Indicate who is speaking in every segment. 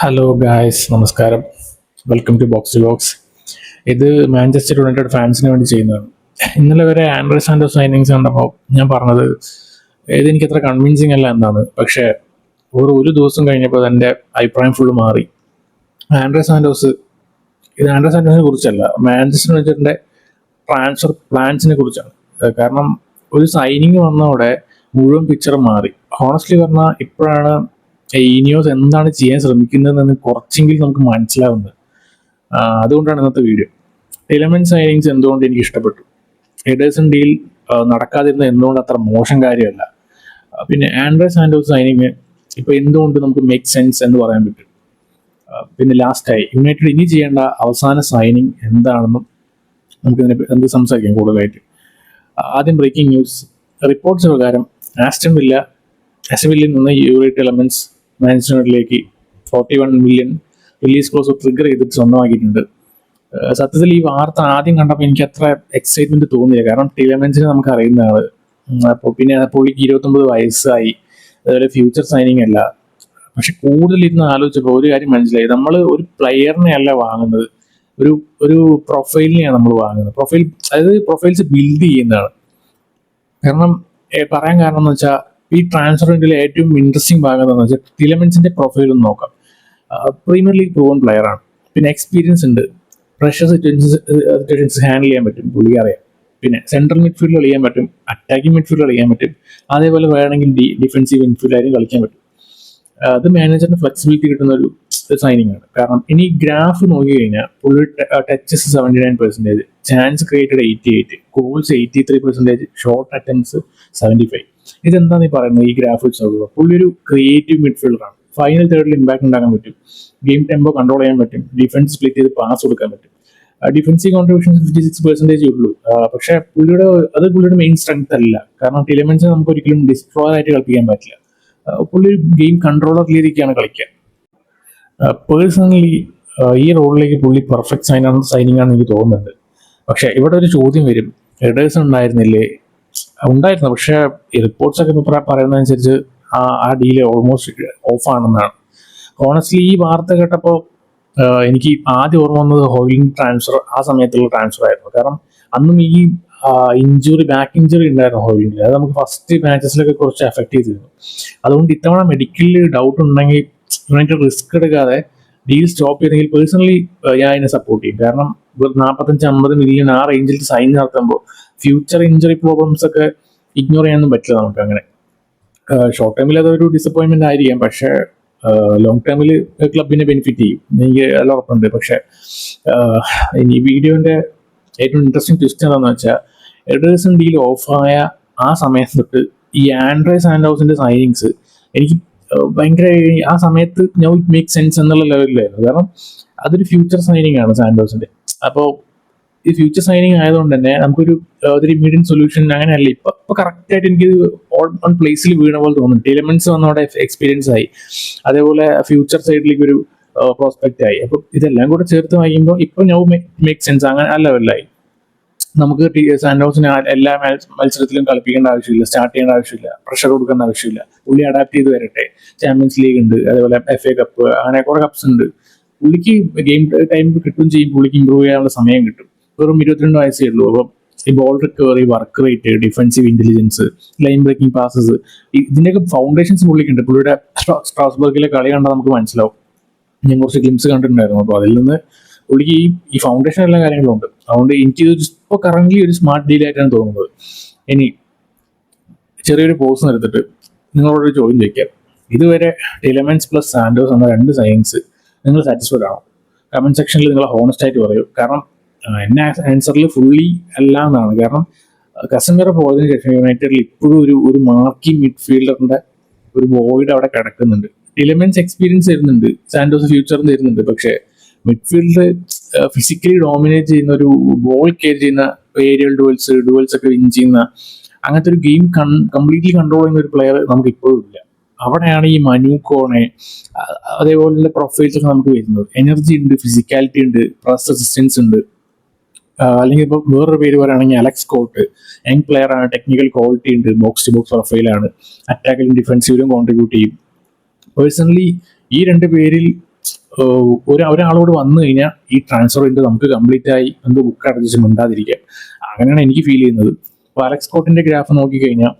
Speaker 1: Hello guys, നമസ്കാരം. Welcome to box to box. ഇത് Manchester United ഫാൻസിന് വേണ്ടി ചെയ്യുന്നതാണ്. ഇന്നലെ വരെ ആൻഡ്രേ സാന്റോസ് സൈനിങ്സ് കണ്ടപ്പോൾ ഞാൻ പറഞ്ഞത് ഇതെനിക്ക് അത്ര കൺവിൻസിങ് അല്ല എന്നാണ്. പക്ഷേ ഒരു ദിവസം കഴിഞ്ഞപ്പോൾ എൻ്റെ അഭിപ്രായം ഫുള്ള് മാറി. ആൻഡ്രേ സാന്റോസ് ഇത് ആൻഡ്രേ സാന്റോസിനെ കുറിച്ചല്ല, മാഞ്ചസ്റ്റർ യുണൈറ്റഡിൻ്റെ ട്രാൻസ്ഫർ പ്ലാൻസിനെ കുറിച്ചാണ്. കാരണം ഒരു സൈനിങ് വന്നതോടെ മുഴുവൻ പിക്ചർ മാറി. ഹോണസ്റ്റ്ലി പറഞ്ഞാൽ ഇപ്പോഴാണ് ഇനിയോസ് എന്താണ് ചെയ്യാൻ ശ്രമിക്കുന്നതെന്ന് കുറച്ചെങ്കിലും നമുക്ക് മനസ്സിലാവുന്നത്. അതുകൊണ്ടാണ് ഇന്നത്തെ വീഡിയോ. എലമെന്റ് സൈനിങ്സ് എന്തുകൊണ്ട് എനിക്ക് ഇഷ്ടപ്പെട്ടു, എഡേഴ്സൺ ഡീൽ നടക്കാതിരുന്നത് എന്തുകൊണ്ട് അത്ര മോശം കാര്യമല്ല, പിന്നെ ആൻഡ്രേ സാന്റോസ് സൈനിങ് ഇപ്പൊ എന്തുകൊണ്ട് നമുക്ക് മേക്ക് സെൻസ് എന്ന് പറയാൻ പറ്റും. പിന്നെ ലാസ്റ്റായി യുണൈറ്റഡ് ഇനി ചെയ്യേണ്ട അവസാന സൈനിങ് എന്താണെന്നും നമുക്ക് സംസാരിക്കാം കൂടുതലായിട്ട്. ആദ്യം ബ്രേക്കിംഗ് ന്യൂസ്. റിപ്പോർട്ട്സ് പ്രകാരം ആസ്റ്റൺ വില്ലയിൽ നിന്ന് യൂറേറ്റ് എലമെന്റ്സ് മാഞ്ചസ്റ്ററിലേക്ക് 41 മില്യൺ റിലീസ് ക്ലോസ് ട്രിഗർ ചെയ്തിട്ട് സ്വന്തമാക്കിയിട്ടുണ്ട്. സത്യത്തിൽ ഈ വാർത്ത ആദ്യം കണ്ടപ്പോൾ എനിക്ക് അത്ര എക്സൈറ്റ്മെന്റ് തോന്നിയില്ല. കാരണം ടിലമെന്റ്സിനെ നമുക്ക് അറിയുന്ന ആള്, അപ്പോൾ പിന്നെ പുള്ളിക്ക് 29 വയസ്സായി, അതുപോലെ ഫ്യൂച്ചർ സൈനിങ് അല്ല. പക്ഷെ കൂടുതൽ ഇരുന്ന് ആലോചിച്ചപ്പോൾ ഒരു കാര്യം മനസ്സിലായി, നമ്മൾ ഒരു പ്ലെയറിനെ അല്ല വാങ്ങുന്നത്, ഒരു ഒരു പ്രൊഫൈലിനെയാണ് നമ്മൾ വാങ്ങുന്നത്. പ്രൊഫൈൽസ് ബിൽഡ് ചെയ്യുന്നതാണ്. കാരണം പറയാൻ കാരണം എന്ന് വെച്ചാൽ ഈ ട്രാൻസ്ഫർ വിൻഡോയിലെ ഏറ്റവും ഇൻട്രസ്റ്റിംഗ് ഭാഗം എന്താണെന്ന് വെച്ചാൽ ടിലമെന്റ്സിന്റെ പ്രൊഫൈൽ ഒന്ന് നോക്കാം. പ്രീമിയർ ലീഗ് പ്രൂവൺ പ്ലെയർ ആണ്, പിന്നെ എക്സ്പീരിയൻസ് ഉണ്ട്, പ്രഷർ സിറ്റുവേഷൻസ് ഹാൻഡിൽ ചെയ്യാൻ പറ്റും, പുള്ളി അറിയാം. പിന്നെ സെൻട്രൽ മിഡ്ഫീൽഡ് കളിക്കാൻ പറ്റും, അറ്റാക്കിംഗ് മിഡ്ഫീൽഡ് കളിക്കാൻ പറ്റും, അതേപോലെ വേണമെങ്കിൽ ഡിഫൻസീവ് മിഡ്ഫീൽഡായാലും കളിക്കാൻ പറ്റും. അത് മാനേജറിന് ഫ്ലെക്സിബിലിറ്റി കിട്ടുന്ന ഒരു സൈനിങ് ആണ്. കാരണം ഇനി ഗ്രാഫ് നോക്കി കഴിഞ്ഞാൽ പുള്ളി touches 79%, chance created 88, goals 83%, short attempts 75. ഇതെന്താന്ന് ഈ പറയുന്നത്? ഈ ഗ്രാഫ് വെച്ച് നോക്കുക, പുള്ളി ഒരു ക്രിയേറ്റീവ് മിഡ്ഫീൽഡറാണ്. ഫൈനൽ തേർഡിൽ ഇമ്പാക്ട് ഉണ്ടാക്കാൻ പറ്റും, ഗെയിം ടെമ്പോ കൺട്രോൾ ചെയ്യാൻ പറ്റും, ഡിഫൻസ് സ്പ്ലിറ്റ് ചെയ്ത് പാസ് കൊടുക്കാൻ പറ്റും. ഡിഫൻസീവ് കോൺട്രിബ്യൂഷൻ 56% ഉള്ളൂ. പക്ഷേ പുള്ളിയുടെ മെയിൻ സ്ട്രെങ്ത് അല്ല. കാരണം ടിലമെന്റ്സ് നമുക്ക് ഒരിക്കലും ഡിസ്ട്രോയർ ആയിട്ട് കളിപ്പിക്കാൻ പറ്റില്ല. പുള്ളി ഒരു ഗെയിം കൺട്രോളർ രീതിക്കാണ് കളിക്കുക. പേഴ്സണലി ഈ റോളിലേക്ക് പുള്ളി പെർഫെക്റ്റ് സൈനിങ് ആണെന്ന് എനിക്ക് തോന്നുന്നുണ്ട്. പക്ഷെ ഇവിടെ ഒരു ചോദ്യം വരും, എഡേഴ്സൺ ഉണ്ടായിരുന്നു. പക്ഷെ റിപ്പോർട്ട്സ് ഒക്കെ പറയുന്നതനുസരിച്ച് ആ ഡീല് ഓൾമോസ്റ്റ് ഓഫ് ആണെന്നാണ്. ഓണസ്റ്റ്ലി ഈ വാർത്ത കേട്ടപ്പോൾ എനിക്ക് ആദ്യം ഓർമ്മ വന്നത് ഹോയിലിംഗ് ട്രാൻസ്ഫർ, ആ സമയത്തുള്ള ട്രാൻസ്ഫർ ആയിരുന്നു. കാരണം അന്നും ഈ ബാക്ക് ഇഞ്ചുറി ഉണ്ടായിരുന്നു ഹോയിലിംഗിൽ. അത് നമുക്ക് ഫസ്റ്റ് മാച്ചസിലൊക്കെ കുറച്ച് എഫക്ട് ചെയ്തിരുന്നു. അതുകൊണ്ട് ഇത്തവണ മെഡിക്കലിൽ ഡൗട്ട് ഉണ്ടെങ്കിൽ യുണൈറ്റഡ് റിസ്ക് എടുക്കാതെ ഡീൽ സ്റ്റോപ്പ് ചെയ്തെങ്കിൽ പേഴ്സണലി ഞാൻ അതിനെ സപ്പോർട്ട് ചെയ്യും. കാരണം 45-50 മില്യൺ ആ റേഞ്ചിൽ സൈൻ നടത്തുമ്പോൾ ഫ്യൂച്ചർ ഇഞ്ചുറി പ്രോബ്ലംസ് ഒക്കെ ഇഗ്നോർ ചെയ്യാനൊന്നും പറ്റില്ല നമുക്ക്. അങ്ങനെ ഷോർട്ട് ടൈമിൽ അതൊരു ഡിസപ്പോയിൻമെന്റ് ആയിരിക്കാം, പക്ഷേ ലോങ് ടൈമിൽ ക്ലബിനെ ബെനിഫിറ്റ് ചെയ്യും, എനിക്ക് നല്ല ഉറപ്പുണ്ട്. പക്ഷെ ഇനി വീഡിയോന്റെ ഏറ്റവും ഇൻട്രസ്റ്റിംഗ് ട്വിസ്റ്റ് എന്താണെന്ന് വെച്ചാൽ, എഡേഴ്സൺ ഡീൽ ഓഫായ ആ സമയത്ത് തൊട്ട് ഈ ആൻഡ്രേ സാന്റോസിന്റെ സൈനിങ്സ് എനിക്ക് ഭയങ്കര ആ സമയത്ത് ഇറ്റ് മേക്ക് സെൻസ് എന്നുള്ള ലെവലിലായിരുന്നു. കാരണം അതൊരു ഫ്യൂച്ചർ സൈനിങ് ആണ് സാന്റോസിന്റെ. അപ്പോൾ ഈ ഫ്യൂച്ചർ സൈനിങ് ആയതുകൊണ്ട് തന്നെ നമുക്കൊരു ഇമ്മീഡിയറ്റ് സൊല്യൂഷൻ അങ്ങനെയല്ല. ഇപ്പൊ കറക്റ്റ് ആയിട്ട് എനിക്ക് ഓൺ പ്ലേസിൽ വീണ പോലെ തോന്നുന്നു. എലമെന്റ്സ് വന്നവിടെ എക്സ്പീരിയൻസ് ആയി, അതേപോലെ ഫ്യൂച്ചർ സൈഡിലേക്ക് ഒരു പ്രോസ്പെക്റ്റ് ആയി. അപ്പൊ ഇതെല്ലാം കൂടെ ചേർത്ത് വായിക്കുമ്പോൾ ഇപ്പൊ മേക്ക് സെൻസ് അങ്ങനെ ആ ലെവലിലായി. നമുക്ക് സാന്റോസിനെ എല്ലാ മത്സരത്തിലും കളിപ്പിക്കേണ്ട ആവശ്യമില്ല, സ്റ്റാർട്ട് ചെയ്യേണ്ട ആവശ്യമില്ല, പ്രഷർ കൊടുക്കേണ്ട ആവശ്യമില്ല. പുള്ളി അഡാപ്റ്റ് ചെയ്ത് വരട്ടെ. ചാമ്പ്യൻസ് ലീഗ് ഉണ്ട്, അതേപോലെ FA കപ്പ്, അങ്ങനെ കുറെ കപ്സ് ഉണ്ട്. പുള്ളിക്ക് ഗെയിം ടൈം കിട്ടും ചെയ്യും, പുള്ളിക്ക് ഇമ്പ്രൂവ് ചെയ്യാനുള്ള സമയം കിട്ടും. വെറും 22 വയസ്സേ ഉള്ളൂ. അപ്പം ഈ ball recovery, work rate, defensive intelligence, line breaking passes, ഇതിന്റെയൊക്കെ ഫൗണ്ടേഷൻസ് പുള്ളിക്കുണ്ട്. പുള്ളിയുടെ സ്ട്രാസ്ബർഗിലെ കളി കണ്ടാൽ നമുക്ക് മനസ്സിലാവും. ഞാൻ കുറച്ച് ഗ്ലിംസ് കണ്ടിട്ടുണ്ടായിരുന്നു. അപ്പോൾ അതിൽ നിന്ന് പുള്ളിക്ക് ഈ ഫൗണ്ടേഷൻ എല്ലാ കാര്യങ്ങളും ഉണ്ട്. അതുകൊണ്ട് എനിക്ക് ഇപ്പോൾ കറന്റ് ഒരു സ്മാർട്ട് ഡീൽ ആയിട്ടാണ് തോന്നുന്നത്. ഇനി ചെറിയൊരു പോസ് എടുത്തിട്ട് നിങ്ങളോടൊരു ചോദ്യം ചോദിക്കാം. ഇതുവരെ ടിലമെന്റ്സ് പ്ലസ് സാന്റോസ് എന്ന 2 സൈനിങ്സ് നിങ്ങൾ സാറ്റിസ്ഫൈഡ് ആണോ? കമന്റ് സെക്ഷനിൽ നിങ്ങൾ ഹോണസ്റ്റ് ആയിട്ട് പറയൂ. കാരണം എന്നെ ആൻസറിൽ ഫുള്ളി അല്ല എന്നാണ്. കാരണം കസമിറ പോയതിനു ശേഷം യുണൈറ്റഡിൽ ഇപ്പോഴും ഒരു മാർക്കിംഗ് മിഡ്ഫീൽഡറിന്റെ ഒരു വോയിഡ് അവിടെ കിടക്കുന്നുണ്ട്. ടിലമെന്റ്സ് എക്സ്പീരിയൻസ് തരുന്നുണ്ട്, സാന്റോസ് ഫ്യൂച്ചറും തരുന്നുണ്ട്. പക്ഷേ മിഡ്ഫീൽഡ് ഫിസിക്കലി ഡോമിനേറ്റ് ചെയ്യുന്ന, ഒരു ബോൾ കെയർ ചെയ്യുന്ന, ഏരിയൽ ഡുവൽസ് ഒക്കെ വിൻ ചെയ്യുന്ന അങ്ങനത്തെ ഒരു ഗെയിം കംപ്ലീറ്റ്ലി കൺട്രോൾ ചെയ്യുന്ന ഒരു പ്ലെയർ നമുക്ക് ഇപ്പോഴും ഇല്ല. അവിടെയാണ് ഈ മനൂക്കോണെ അതേപോലുള്ള പ്രൊഫൈൽസ് ഒക്കെ നമുക്ക് വരുന്നത്. എനർജി ഉണ്ട്, ഫിസിക്കാലിറ്റി ഉണ്ട്, പ്രസ് റെസിസ്റ്റൻസ് ഉണ്ട്. അല്ലെങ്കിൽ ഇപ്പോൾ വേറൊരു പേര് പറയുകയാണെങ്കിൽ അലക്സ് കോട്ട്, യങ് പ്ലെയർ ആണ്, ടെക്നിക്കൽ ക്വാളിറ്റി ഉണ്ട്, ബോക്സ് ടു ബോക്സ് പ്രൊഫൈലാണ്, അറ്റാക്കിലും ഡിഫൻസീവിലും കോൺട്രിബ്യൂട്ട് ചെയ്യും. പേഴ്സണലി ഈ 2 പേരിൽ ഒരാളോട് വന്നു കഴിഞ്ഞാൽ ഈ ട്രാൻസ്ഫർ വിൻഡോ നമുക്ക് കംപ്ലീറ്റ് ആയി നമുക്ക് ബുക്ക് അടച്ച് മിണ്ടാതിരിക്കുക. അങ്ങനെയാണ് എനിക്ക് ഫീൽ ചെയ്യുന്നത്. അപ്പോൾ അലക്സ് സ്കോട്ടിന്റെ ഗ്രാഫ് നോക്കിക്കഴിഞ്ഞാൽ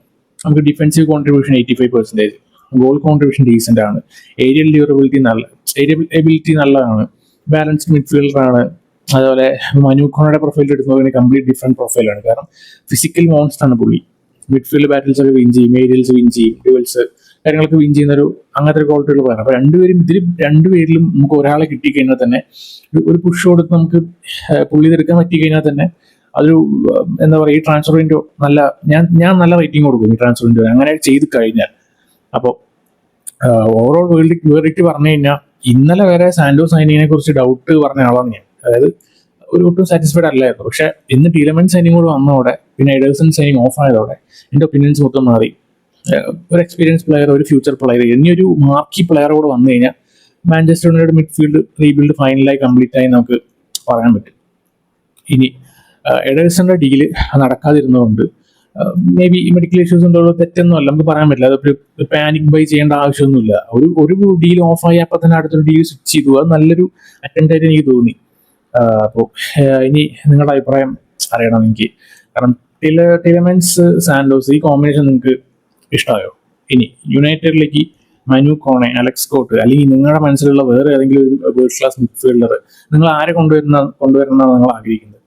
Speaker 1: നമുക്ക് defensive contribution 85%, goal contribution decent ആണ്, ഏരിയൽ എബിലിറ്റി നല്ലതാണ്, ബാലൻസ്ഡ് മിഡ്ഫീൽഡർ ആണ്. അതുപോലെ മനുക്കോണയുടെ പ്രൊഫൈൽ എടുത്ത് കംപ്ലീറ്റ് ഡിഫറെന്റ് പ്രൊഫൈലാണ്. കാരണം ഫിസിക്കൽ മോൺസ്റ്റർ ആണ് പുള്ളി. മിഡ്ഫീൽഡ് ബാറ്റിൽസ് ഒക്കെ വിൻ ചെയ്യും, ഏരിയൽസ് വിൻ ചെയ്യും, ഡ്യുവൽസ് കാര്യങ്ങളൊക്കെ വിൻ ചെയ്യുന്ന അങ്ങനത്തെ ഒരു ക്വാളിറ്റി ഉള്ള പ്ലെയർ. അപ്പൊ രണ്ടുപേരിലും നമുക്ക് ഒരാളെ കിട്ടിക്കഴിഞ്ഞാൽ തന്നെ ഒരു പുഷ് കൊടുത്ത് നമുക്ക് പുള്ളി തീർക്കാൻ പറ്റിക്കഴിഞ്ഞാൽ തന്നെ അതൊരു എന്താ പറയുക, ഈ ട്രാൻസ്ഫർ വിൻഡോ ഞാൻ നല്ല റേറ്റിംഗ് കൊടുക്കും ഈ ട്രാൻസ്ഫർ വിൻഡോ അങ്ങനെ ചെയ്ത് കഴിഞ്ഞാൽ. അപ്പോൾ ഓവറോൾ വേർഡിക്റ്റ് പറഞ്ഞു കഴിഞ്ഞാൽ ഇന്നലെ വരെ സാന്റോ സൈനിങ്ങിനെ കുറിച്ച് ഡൗട്ട് പറഞ്ഞ ആളാണ് ഞാൻ. അതായത് ഒട്ടും സാറ്റിസ്ഫൈഡ് അല്ലായിരുന്നു. പക്ഷെ ഇന്ന് ടീലമെന്റ് സൈനിങ് കൂടെ വന്നതോടെ, പിന്നെ എഡേഴ്സൺ സൈനിങ് ഓഫ് ആയതോടെ എൻ്റെ ഒപ്പീനിയൻസ് മൊത്തം മാറി. ഒരു എക്സ്പീരിയൻസ് പ്ലെയർ, ഒരു ഫ്യൂച്ചർ പ്ലെയർ, ഇനിയൊരു മാർക്കി പ്ലെയർ കൂടെ വന്നു കഴിഞ്ഞാൽ മാഞ്ചസ്റ്റർ യുണൈറ്റഡ് മിഡ്ഫീൽഡ് റീബിൽഡ് ഫൈനലായി കംപ്ലീറ്റ് ആയി നമുക്ക് പറയാൻ പറ്റും. ഇനി എഡേഴ്സന്റെ ഡീല് നടക്കാതിരുന്നതുകൊണ്ട് മേ ബി മെഡിക്കൽ ഇഷ്യൂസ് ഉണ്ടോ തെറ്റൊന്നും അല്ല, നമുക്ക് പറയാൻ പറ്റില്ല. അതൊരു പാനിക് ബൈ ചെയ്യേണ്ട ആവശ്യമൊന്നുമില്ല. ഒരു ഡീൽ ഓഫ് ആയി അപ്പം തന്നെ അടുത്തൊരു ഡീൽ സ്വിച്ച് ചെയ്തു. അത് നല്ലൊരു അറ്റംപ്റ്റ് ആയിട്ട് എനിക്ക് തോന്നി. അപ്പോൾ ഇനി നിങ്ങളുടെ അഭിപ്രായം അറിയണം എനിക്ക്. കാരണം ടിലമെൻസ് സാന്റോസ് ഈ കോമ്പിനേഷൻ നിങ്ങൾക്ക് ഇഷ്ടമായോ? ഇനി യുണൈറ്റഡിലേക്ക് മനു കോണെ, അലക്സ് സ്കോട്ട്, അല്ലെങ്കിൽ നിങ്ങളുടെ മനസ്സിലുള്ള വേറെ ഏതെങ്കിലും ഒരു വേൾഡ് ക്ലാസ് മിഡ്ഫീൽഡർ നിങ്ങൾ ആരെ കൊണ്ടുവരുന്നതാണ് നിങ്ങൾ ആഗ്രഹിക്കുന്നത്?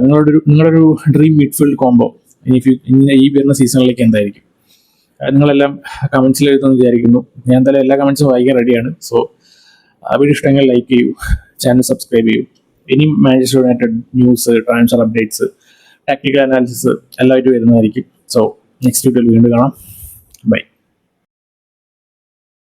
Speaker 1: നിങ്ങളുടെ ഒരു ഡ്രീം മിഡ്ഫീൽഡ് കോംബോ ഈ വരുന്ന സീസണിലേക്ക് എന്തായിരിക്കും? നിങ്ങളെല്ലാം കമന്റ്സിൽ എഴുതുമെന്ന് വിചാരിക്കുന്നു. ഞാൻ എന്തായാലും എല്ലാ കമന്റ്സും വായിക്കാൻ റെഡിയാണ്. സോ വീഡിയോ ഇഷ്ടമെങ്കിൽ ലൈക്ക് ചെയ്യൂ, ചാനൽ സബ്സ്ക്രൈബ് ചെയ്യൂ. ഇനി Manchester United news, transfer updates, tactical analysis എല്ലാമായിട്ട് വരുന്നതായിരിക്കും. സോ നെക്സ്റ്റ് വീഡിയോയിൽ വീണ്ടും കാണാം. ബൈ.